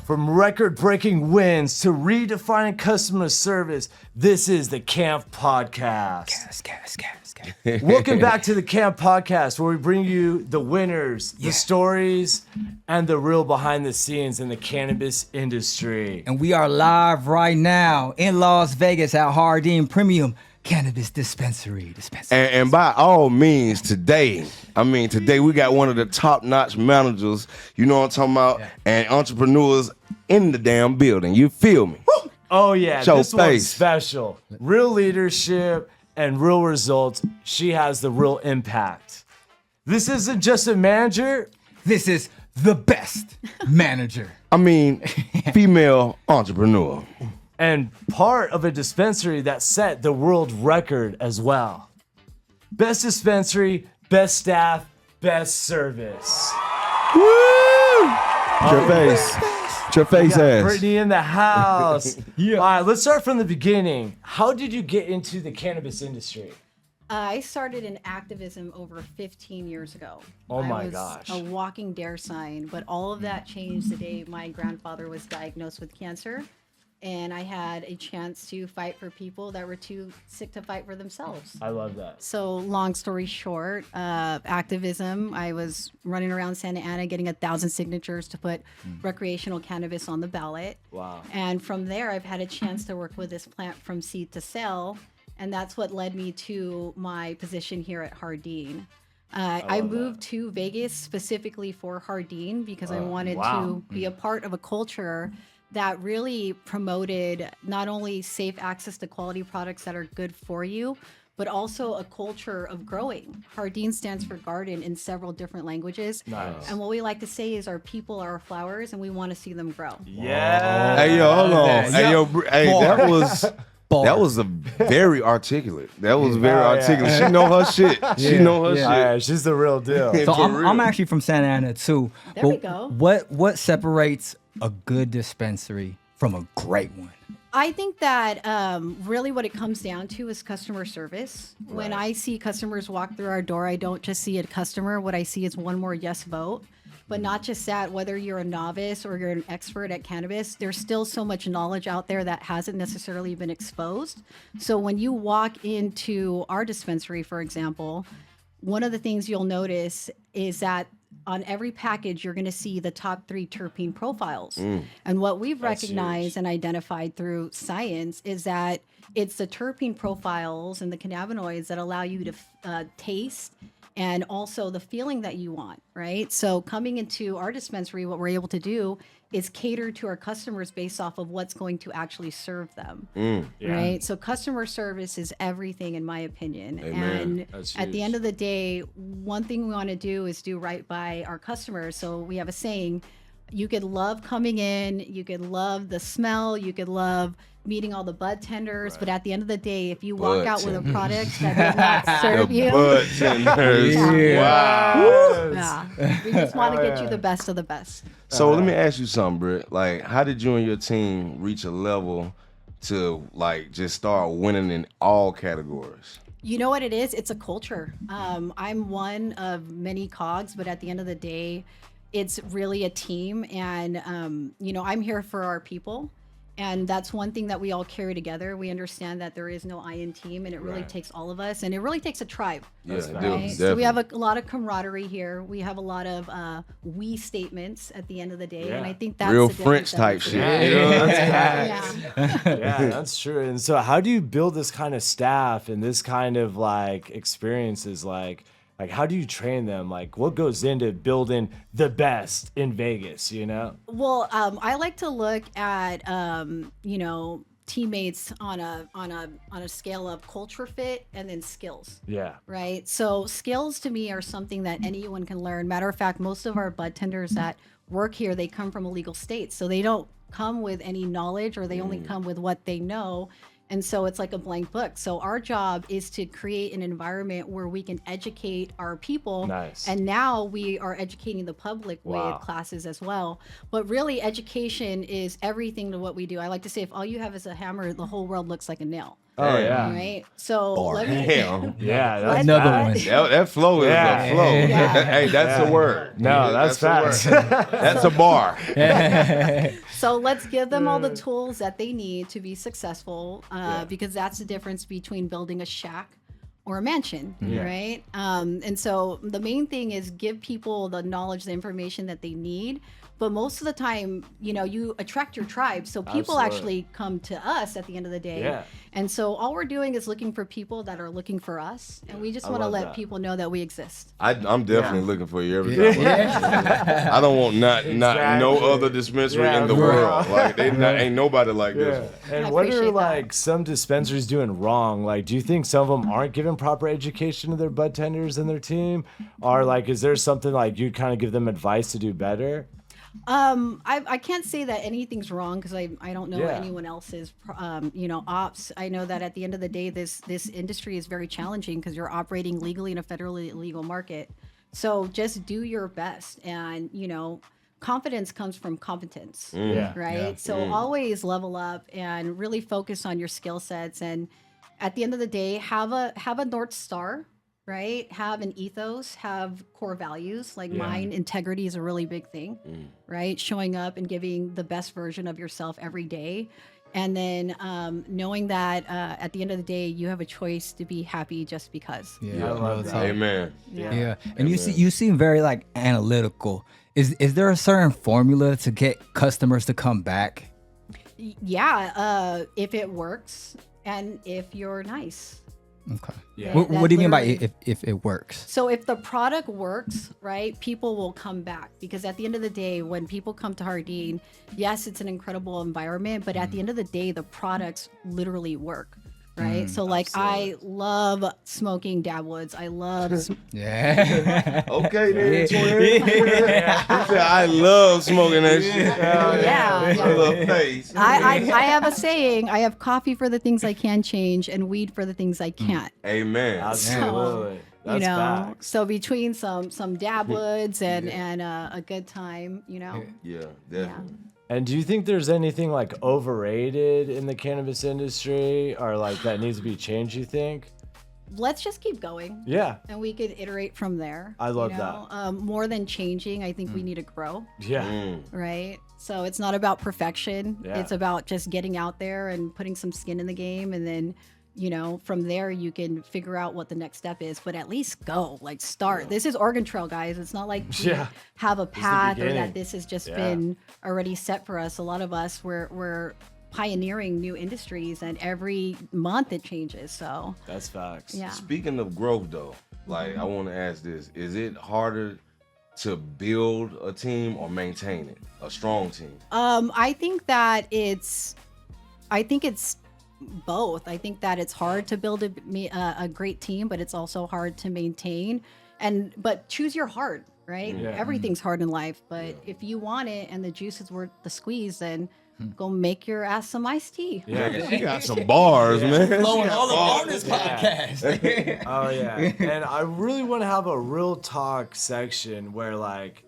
From record-breaking wins to redefining customer service, this is the Camf Podcast. Welcome back to the Camf Podcast, where we bring you the winners, the stories, and the real behind the scenes in the cannabis industry. And we are live right now in Las Vegas at Jardin Premium Cannabis Dispensary. And by all means, today we got one of the top-notch managers, you know what I'm talking about, and entrepreneurs in the damn building. You feel me? Woo! Oh, yeah, Show this face. one's special. Real leadership and real results. She has the real impact. This isn't just a manager. This is the best manager. I mean, female entrepreneur. And part of a dispensary that set the world record as well. Best dispensary, best staff, best service. Woo! Your face. Your face ass. Brittney in the house. Yeah. All right, let's start from the beginning. How did you get into the cannabis industry? I started in activism over 15 years ago. Oh my I was gosh. a walking dare sign, but all of that changed the day my grandfather was diagnosed with cancer. And I had a chance to fight for people that were too sick to fight for themselves. I love that. So long story short, activism, I was running around Santa Ana getting 1,000 signatures to put recreational cannabis on the ballot. Wow. And from there, I've had a chance to work with this plant from seed to sale. And that's what led me to my position here at Jardin. I moved to Vegas specifically for Jardin because I wanted to be a part of a culture that really promoted not only safe access to quality products that are good for you, but also a culture of growing. Jardin stands for garden in several different languages. Nice. And what we like to say is our people are our flowers and we want to see them grow. Yeah. Hey, yo, hold on. Hey, yo, that was a very articulate. That was very articulate. yeah. She know her shit. She know her Yeah, she's the real deal. shit. So For real. I'm actually from Santa Ana too. There we go. What separates a good dispensary from a great one? I think that really what it comes down to is customer service. When I see customers walk through our door, I don't just see a customer. What I see is one more yes vote. But not just that, whether you're a novice or you're an expert at cannabis, there's still so much knowledge out there that hasn't necessarily been exposed. So when you walk into our dispensary, for example, one of the things you'll notice is that on every package, you're going to see the top 3 terpene profiles. And what we've recognized and identified through science is that it's the terpene profiles and the cannabinoids that allow you to taste and also the feeling that you want, right? So coming into our dispensary, what we're able to do is cater to our customers based off of what's going to actually serve them, right? So customer service is everything, in my opinion. And That's at the huge. end of the day, one thing we want to do is do right by our customers. So we have a saying, you could love coming in, you could love the smell, you could love meeting all the bud tenders, but at the end of the day, if you walk out with a product that does not serve you, Bud tenders. yeah, we just want to get you the best of the best. So let me ask you something, Britt. Like, how did you and your team reach a level to like just start winning in all categories? You know what it is? It's a culture. I'm one of many cogs, but at the end of the day, it's really a team. And, I'm here for our people. And that's one thing that we all carry together. We understand that there is no I in team, and it really takes all of us, and it really takes a tribe. Yeah, Right? So we have a lot of camaraderie here. We have a lot of we statements at the end of the day, and I think that's real the French difference type that shit. we You know? Yeah, that's true. And so how do you build this kind of staff and this kind of like experiences? Like how do you train them? Like what goes into building the best in Vegas, you know? Well, I like to look at teammates on a scale of culture fit and then skills. Yeah. Right. So skills to me are something that anyone can learn. Matter of fact, most of our bud tenders that work here, they come from illegal states, so they don't come with any knowledge, or they only come with what they know. And so it's like a blank book. So our job is to create an environment where we can educate our people. Nice. And now we are educating the public Wow. with classes as well. But really, education is everything to what we do. I like to say, if all you have is a hammer, the whole world looks like a nail. Oh yeah. Right. So let me. Damn. Yeah, that's Another facts. one. That flow is a flow. Yeah. Hey, that's a word. No, that's facts. a word. That's a bar. So let's give them all the tools that they need to be successful, because that's the difference between building a shack or a mansion, right? And so the main thing is give people the knowledge, the information that they need. But most of the time, you attract your tribe. So people actually come to us at the end of the day. Yeah. And so all we're doing is looking for people that are looking for us. And we just want to love let that. people know that we exist. I'm definitely looking for you every time. I don't want not no other dispensary in the world. Like ain't nobody like this one. And I what are appreciate like some dispensaries doing wrong? Like, do you think some of them aren't giving proper education to their bud tenders and their team? Or like, is there something like you kind of give them advice to do better? I can't say that anything's wrong because I don't know anyone else's ops. I know that at the end of the day, this industry is very challenging because you're operating legally in a federally illegal market. So just do your best, and confidence comes from competence, right? So always level up and really focus on your skill sets, and at the end of the day, have a North Star. Right? Have an ethos, have core values. Like mine, integrity is a really big thing, right? Showing up and giving the best version of yourself every day. And then knowing that at the end of the day, you have a choice to be happy just because. I love that. Amen. Yeah. And you seem very like analytical. Is there a certain formula to get customers to come back? Yeah, if it works and if you're nice. Okay. Yeah. What do you mean by literally- if it works? So if the product works, right, people will come back, because at the end of the day, when people come to Jardin, yes, it's an incredible environment, but at the end of the day, the products literally work, right? So like I love smoking dab woods. I love Yeah. Okay, then, twin. He said, I love smoking that shit. yeah. Your little face. I have a saying, I have coffee for the things I can change and weed for the things I can't. Amen. Absolutely. That's facts. So between some dab woods and a good time, Yeah, definitely. And do you think there's anything like overrated in the cannabis industry or like that needs to be changed, you think? let's just keep going. Yeah. And we could iterate from there. I love that. More than changing, I think we need to grow. Yeah. Right. So it's not about perfection. Yeah. It's about just getting out there and putting some skin in the game. And then, from there you can figure out what the next step is, but at least go, like start. Yeah. This is Oregon Trail, guys. It's not like we have a path or that this has just been already set for us. A lot of us, we're pioneering new industries, and every month it changes. So that's facts. Yeah. Speaking of growth though, like I want to ask this, is it harder to build a team or maintain it, a strong team? I think it's both. I think that it's hard to build a great team, but it's also hard to maintain. But choose your heart, right? Yeah. Everything's hard in life, but if you want it and the juice is worth the squeeze, then go make your ass some iced tea. Yeah. She got some bars, man. Blowing all up on this podcast. Oh yeah. And I really want to have a real talk section where like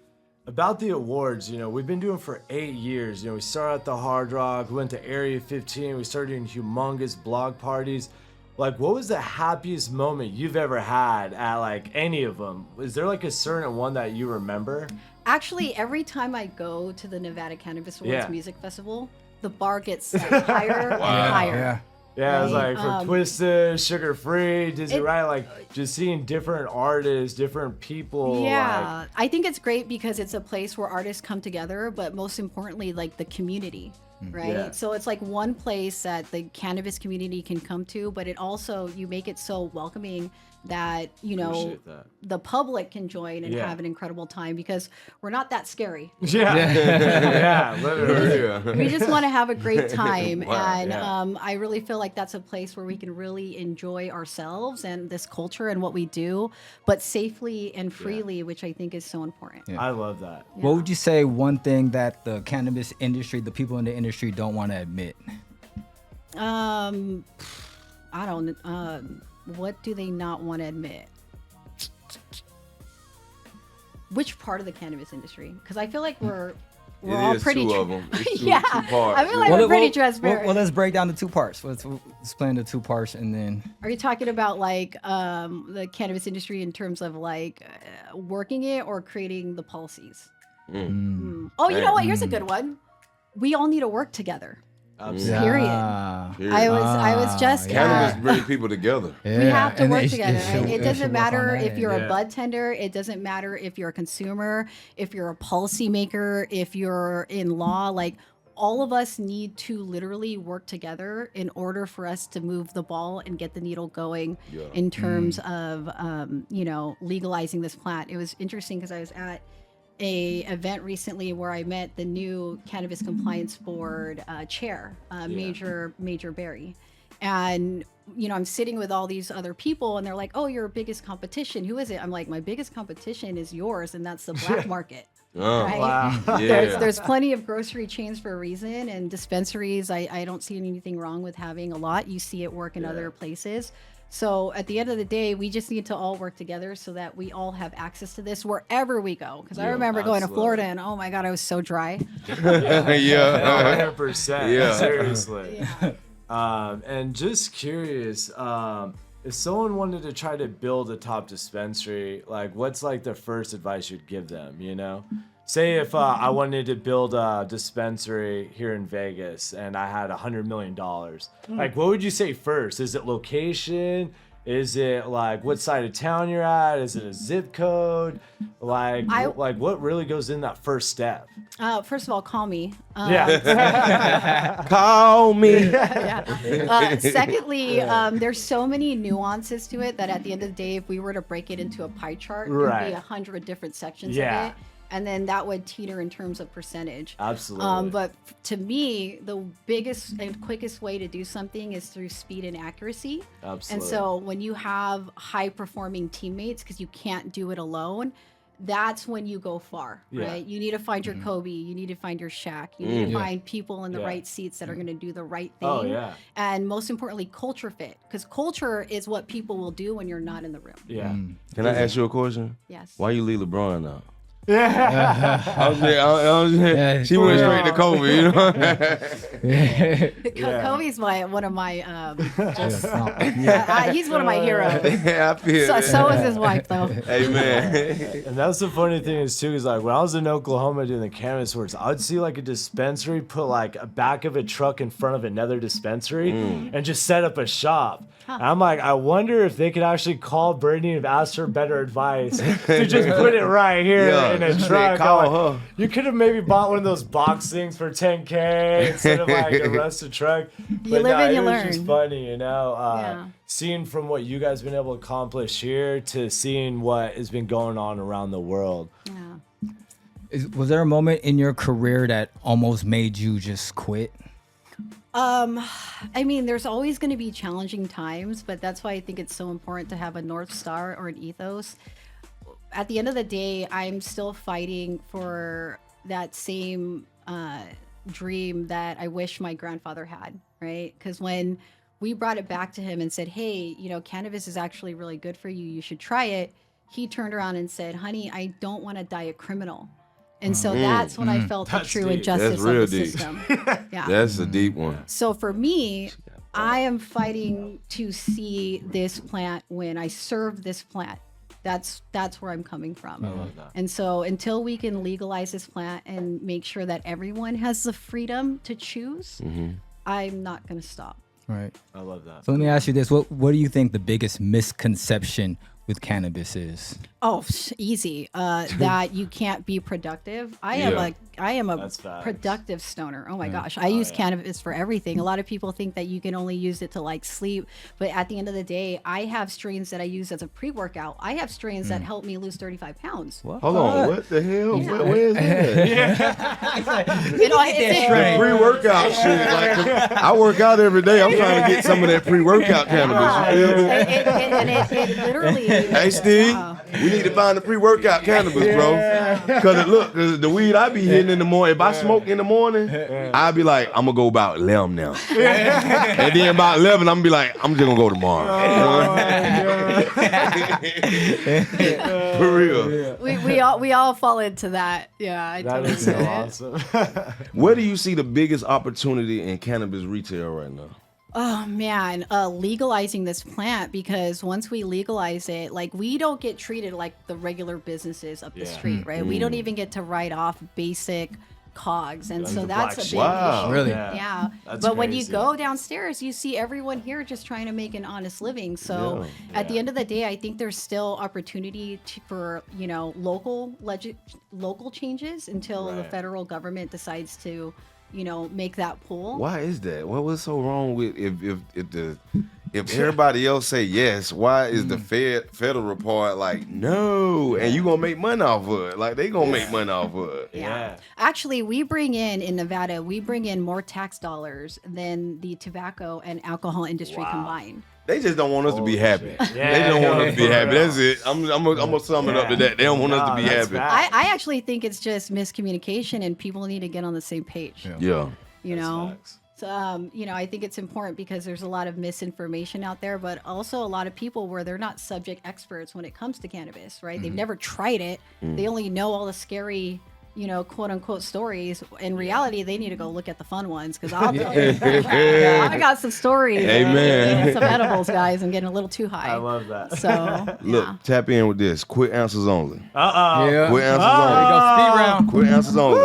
about the awards, we've been doing for 8 years. We started at the Hard Rock, went to Area 15, we started doing humongous blog parties. Like, what was the happiest moment you've ever had at like any of them? Is there like a certain one that you remember? Actually, every time I go to the Nevada Cannabis Awards Music Festival, the bar gets set higher and higher. Yeah, it was Right. like from Twisted, Sugar Free, Dizzy Right, like just seeing different artists, different people. Yeah, Like, I think it's great because it's a place where artists come together, but most importantly, like the community, right? Yeah. So it's like one place that the cannabis community can come to, but it also, you make it so welcoming that, appreciate that. the public can join and Yeah. have an incredible time, because we're not that scary. Yeah, yeah, literally. We just want to have a great time. Wow, And yeah. I really feel like that's a place where we can really enjoy ourselves and this culture and what we do, but safely and freely, which I think is so important. I love that. What would you say one thing that the cannabis industry, the people in the industry don't want to admit? I don't what do they not want to admit? Which part of the cannabis industry? Because I feel like we're we're all is pretty two of them. It's two yeah, parts. I feel like we're pretty transparent. Well, let's break down the two parts. Let's explain the two parts and then. Are you talking about like the cannabis industry in terms of like working it or creating the policies? Oh, you know what? Here's a good one. We all need to work together. Absolutely. Period. I was just Cannabis bring people together. we have to and work it together. should- It it doesn't should work matter on that if you're end. a bud tender. It doesn't matter if you're a consumer, if you're a policymaker, if you're in law. Like all of us need to literally work together in order for us to move the ball and get the needle going in terms of legalizing this plant. It was interesting because I was at a event recently where I met the new Cannabis Compliance Board chair, Major Berry. And, I'm sitting with all these other people and they're like, oh, your biggest competition. Who is it? I'm like, my biggest competition is yours. And that's the black market. Right? Wow. Yeah. There's plenty of grocery chains for a reason. And dispensaries, I don't see anything wrong with having a lot. You see it work in other places. So at the end of the day, we just need to all work together so that we all have access to this wherever we go. Because I remember going to Florida and oh my God, I was so dry. Yeah. 100%. Yeah. Seriously. And just curious, if someone wanted to try to build a top dispensary, like what's like the first advice you'd give them, Say if I wanted to build a dispensary here in Vegas and I had $100 million, like what would you say first? Is it location? Is it like what side of town you're at? Is it a zip code? Like what really goes in that first step? First of all, call me. Call me. Secondly, there's so many nuances to it that at the end of the day, if we were to break it into a pie chart, there'd be 100 different sections of it. And then that would teeter in terms of percentage. Absolutely. But to me, the biggest and quickest way to do something is through speed and accuracy. Absolutely. And so when you have high performing teammates, because you can't do it alone, that's when you go far, right? You need to find your Kobe, you need to find your Shaq, you need to find people in the right seats that are going to do the right thing. Oh, yeah. And most importantly, culture fit, because culture is what people will do when you're not in the room. Yeah. Can I ask you a question? Yes. Why you leave LeBron out? Yeah. She went straight to Kobe, Kobe's one of my he's one of my heroes. I feel So is his wife though. Hey man. And that's the funny thing is too, is like when I was in Oklahoma doing the cannabis works, I would see like a dispensary put like a back of a truck in front of another dispensary and just set up a shop. And I'm like, I wonder if they could actually call Brittney and ask her better advice to just put it right here in a truck. Call her. You could have maybe bought one of those box things for $10K instead of like a rusted truck. You live and you it was just learn. funny, seeing from what you guys been able to accomplish here to seeing what has been going on around the world. Yeah. Was there a moment in your career that almost made you just quit? I mean, there's always going to be challenging times, but that's why I think it's so important to have a North Star or an ethos. At the end of the day, I'm still fighting for that same dream that I wish my grandfather had, right? Because when we brought it back to him and said, hey, cannabis is actually really good for you, you should try it, he turned around and said, honey, I don't want to die a criminal. And so that's when I felt the true deep. injustice That's real of the deep. system. Yeah. That's a deep one. So for me, I am fighting to see this plant win. I serve this plant. That's where I'm coming from. I love that. And so until we can legalize this plant and make sure that everyone has the freedom to choose, I'm not going to stop. Right. I love that. So let me ask you this: what do you think the biggest misconception with cannabis is? Oh, easy. That you can't be productive. I am a That's facts. productive stoner. Oh my gosh. I use cannabis for everything. A lot of people think that you can only use it to like sleep, but at the end of the day, I have strains that I use as a pre-workout. I have strains that help me lose 35 pounds. What? Hold on, what the hell? Where is that? It's Pre-workout shit. Like, I work out every day. I'm trying to get some of that pre-workout cannabis. You feel me? it literally. Hey, Steve. We need to find the pre-workout cannabis, bro. Cause the weed I be hitting in the morning, if I smoke in the morning, I be like, I'm gonna go about 11 now. And then about 11, I'm gonna be like, I'm just gonna go tomorrow. For real. We all fall into that. Yeah, I That totally is so get it. awesome. Where do you see the biggest opportunity in cannabis retail right now? Oh man, legalizing this plant, because once we legalize it, like, we don't get treated like the regular businesses up the street, right? We don't even get to write off basic cogs, and Like so the that's black a sheep. big Wow. issue. Really? Yeah. That's But when you crazy. go downstairs, you see everyone here just trying to make an honest living. So at the end of the day, I think there's still opportunity for, you know, local changes until the Right. federal government decides to, you know, make that pull. Why is that? What's so wrong with if everybody else say yes, why is the federal part like no? And you gonna make money off of it? Like they gonna make money off of it? Yeah. Actually, we bring in Nevada, we bring in more tax dollars than the tobacco and alcohol industry combined. They just don't want us to be happy. shit. Yeah, They don't want us to be for happy. real. That's it. I'm gonna sum it up to that. They don't want us to be Nah, that's happy. bad. I actually think it's just miscommunication, and people need to get on the same page. Yeah. You know, facts. so you know, I think it's important because there's a lot of misinformation out there, but also a lot of people where they're not subject experts when it comes to cannabis, right? They've never tried it. They only know all the scary, you know, quote unquote stories. In reality, they need to go look at the fun ones, because I'll tell you, I got some stories. Amen. Some edibles, guys. I'm getting a little too high. I love that. So Look, tap in with this. Quick answers only. Yeah. Quick answers There you only. go, speed round. Quick answers only.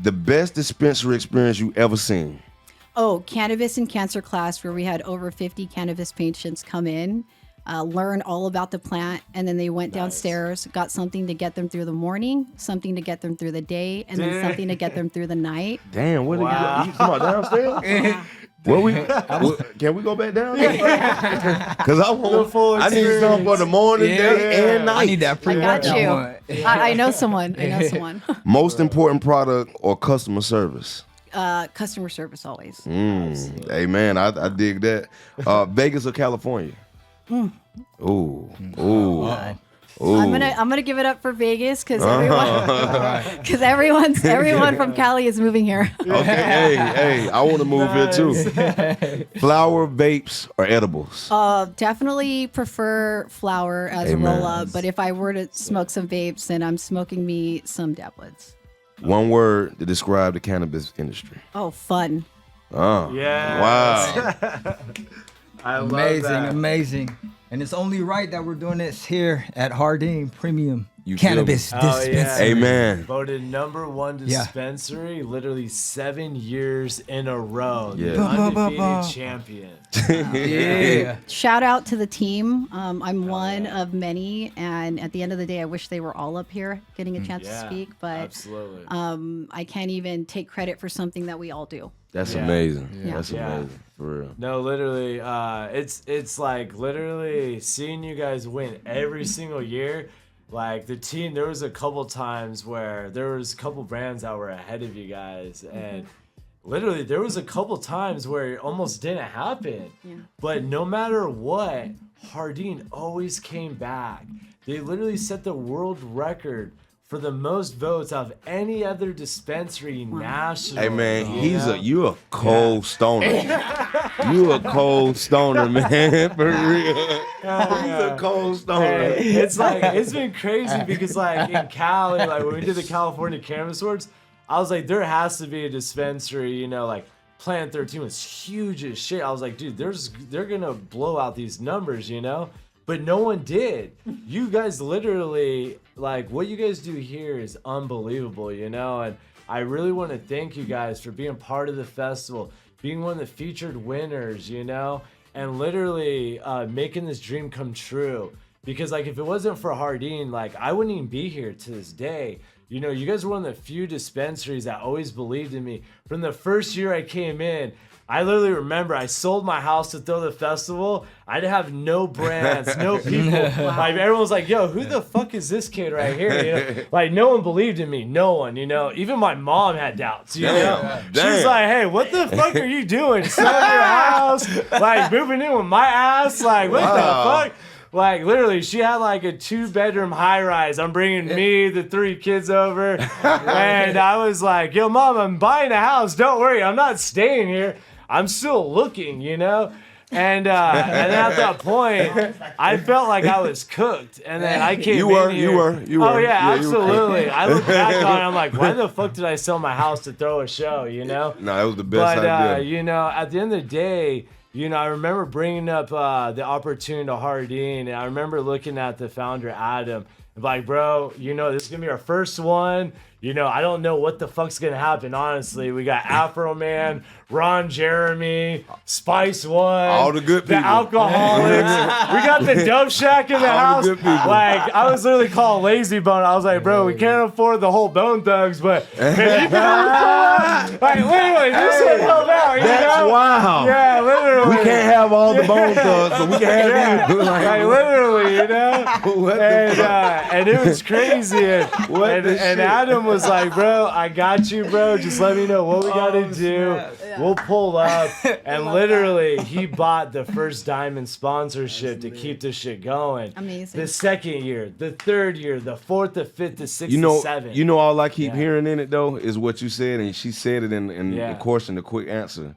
The best dispensary experience you ever seen. Oh, cannabis and cancer class, where we had over 50 cannabis patients come in, learn all about the plant, and then they went downstairs, got something to get them through the morning, something to get them through the day, and then something to get them through the night. Damn, where Wow. you come out downstairs? Can we go back down? Because I need something for the morning, day, and night. I need that I pre-workout got you. one. I know someone. I know someone. Most important product or customer service? Customer service always. Hey man, I dig that. Vegas or California? Ooh. I'm gonna give it up for Vegas, because everyone from Cali is moving here. Okay, hey, I want to move here too. Flower, vapes, or edibles? Definitely prefer flower as Amen. a roll up, but if I were to smoke some vapes, then I'm smoking me some dablets. One word to describe the cannabis industry. Oh, fun. Oh, Yeah. wow. I love Amazing, that. amazing. And it's only right that we're doing this here at Jardin Premium You feel Cannabis me? Oh, yeah. Dispensary. Amen. Voted #1 Yeah. dispensary, literally 7 years in a row. Yeah. The Ba, ba, ba, undefeated ba. champion. Yeah. Shout out to the team. I'm one of many, and at the end of the day, I wish they were all up here getting a chance Yeah, to speak, but absolutely. I can't even take credit for something that we all do. That's Yeah. amazing. Yeah. That's Yeah. amazing. For real. No, literally, it's like literally seeing you guys win every single year. Like the team, there was a couple times where there was a couple brands that were ahead of you guys, and literally there was a couple times where it almost didn't happen. Yeah. But no matter what, Jardin always came back. They literally set the world record for the most votes of any other dispensary nationally. Hey man, you you a cold stoner. You a cold stoner, man. For real. He's a cold stoner. Hey, it's like it's been crazy because like in Cali, like when we did the California Cannabis Awards, I was like, there has to be a dispensary, you know, like Planet 13 was huge as shit. I was like, dude, they're gonna blow out these numbers, you know? But no one did. You guys literally, like, what you guys do here is unbelievable, you know? And I really want to thank you guys for being part of the festival, being one of the featured winners, you know? And literally making this dream come true. Because, like, if it wasn't for Jardin, like, I wouldn't even be here to this day. You know, you guys were one of the few dispensaries that always believed in me. From the first year I came in, I literally remember I sold my house to throw the festival. I'd have no brands, no people. Like everyone was like, yo, who the fuck is this kid right here? You know? Like no one believed in me. No one, you know. Even my mom had doubts, you know. She was like, hey, what the fuck are you doing? Selling your house? Like moving in with my ass? Like what the fuck? Like literally, she had like a 2-bedroom high rise. I'm bringing me, the 3 kids over, and I was like, "Yo, Mom, I'm buying a house. Don't worry, I'm not staying here. I'm still looking, you know." And at that point, I felt like I was cooked. And then I came You were. Oh yeah, you were. absolutely. I look back on it, I'm like, why the fuck did I sell my house to throw a show? You know? No, that was the best idea. You know, at the end of the day, you know, I remember bringing up the opportunity to Jardin, and I remember looking at the founder Adam, and like, bro, you know, this is gonna be our first one. You know, I don't know what the fuck's gonna happen, honestly. We got Afro Man, Ron Jeremy, Spice One, all the good people, the alcoholics. We got the Dope Shack in the house. The good people. Like, I was literally called Lazy Bone. I was like, bro, we can't afford the whole Bone Thugs, but man, you can like literally, this would help out. You That's know? wild. Yeah, literally. We can't have all the Bone Thugs, so we can have you. Like literally, you know. And it was crazy. And Adam was like, bro, I got you, bro. Just let me know what we gotta do. Yeah. We'll pull up. And literally, he bought the first diamond sponsorship to keep this shit going. Amazing. The second year, the third year, the fourth, the fifth, the sixth, You know, the seventh. you know, all I keep hearing in it though is what you said, and she said it in Yeah. the question. The quick answer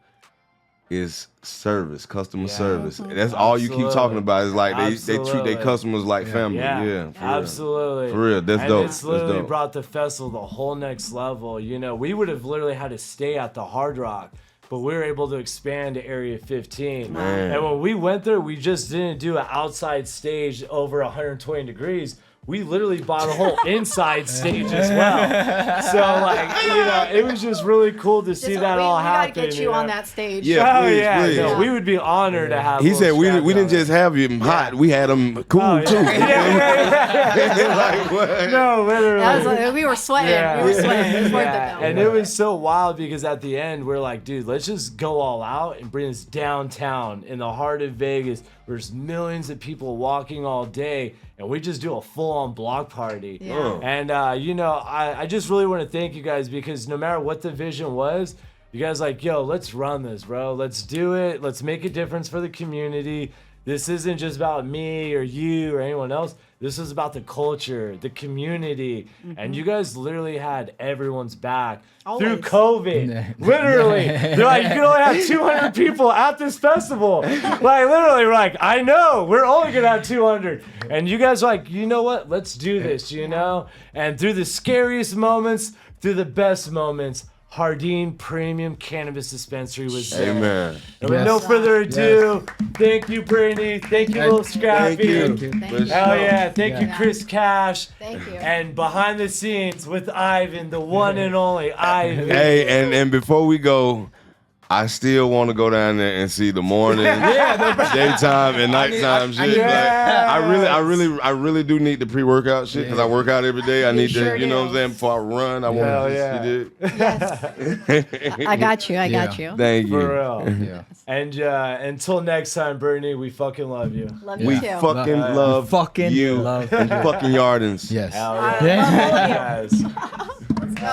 is service, customer Yeah. service. That's all you keep talking about. Is like they treat Absolutely. their customers like family. Yeah, for real. absolutely. For real, that's and dope. It's That's literally dope. brought the festival the whole next level. You know, we would have literally had to stay at the Hard Rock, but we were able to expand to Area 15. Man. And when we went there, we just didn't do an outside stage over 120 degrees. We literally bought a whole inside stage as well. So, like, you know, it was just really cool to see that all happen. We gotta get you on that stage. Yeah. Oh, Please, yeah. please. No, we would be honored to have He Lil said we Scrappy didn't on just have him hot, we had him cool Oh, yeah. too. Yeah. Like, what? No, literally. That was like, we were sweating. Yeah. We were sweating. It was worth Yeah, it though. and it was so wild because at the end we're like, dude, let's just go all out and bring this downtown in the heart of Vegas. There's millions of people walking all day, and we just do a full-on block party. Yeah. And you know, I just really want to thank you guys because no matter what the vision was, you guys like, yo, let's run this, bro. Let's do it. Let's make a difference for the community. This isn't just about me or you or anyone else. This is about the culture, the community. And you guys literally had everyone's back through Always. COVID. Literally. They're like, you can only have 200 people at this festival. Like, literally, we're like, I know, we're only going to have 200. And you guys are like, you know what? Let's do this, you know? And through the scariest moments, through the best moments, Jardin Premium Cannabis Dispensary was there. Amen. And with no further ado, thank you, Brittney. Thank you, Lil Scrappy. Thank you. Thank you. Hell yeah. Thank you, Yeah. Chris Cash. Thank you. And behind the scenes with Ivan, the one and only Ivan. Hey, and before we go, I still want to go down there and see the morning, daytime, and nighttime shit. Yes. Like, I really do need the pre-workout shit because I work out every day. I need sure to, you know what I'm do. saying? Before I run, I want Hell to yeah. you dig? I got you. I got you. Thank you. For real. Yeah. And until next time, Brittney, we fucking love you. Love you We too. fucking love Fucking you love and fucking Jardins. Yes. Hell I yeah. love all of you. Yes. Let's go.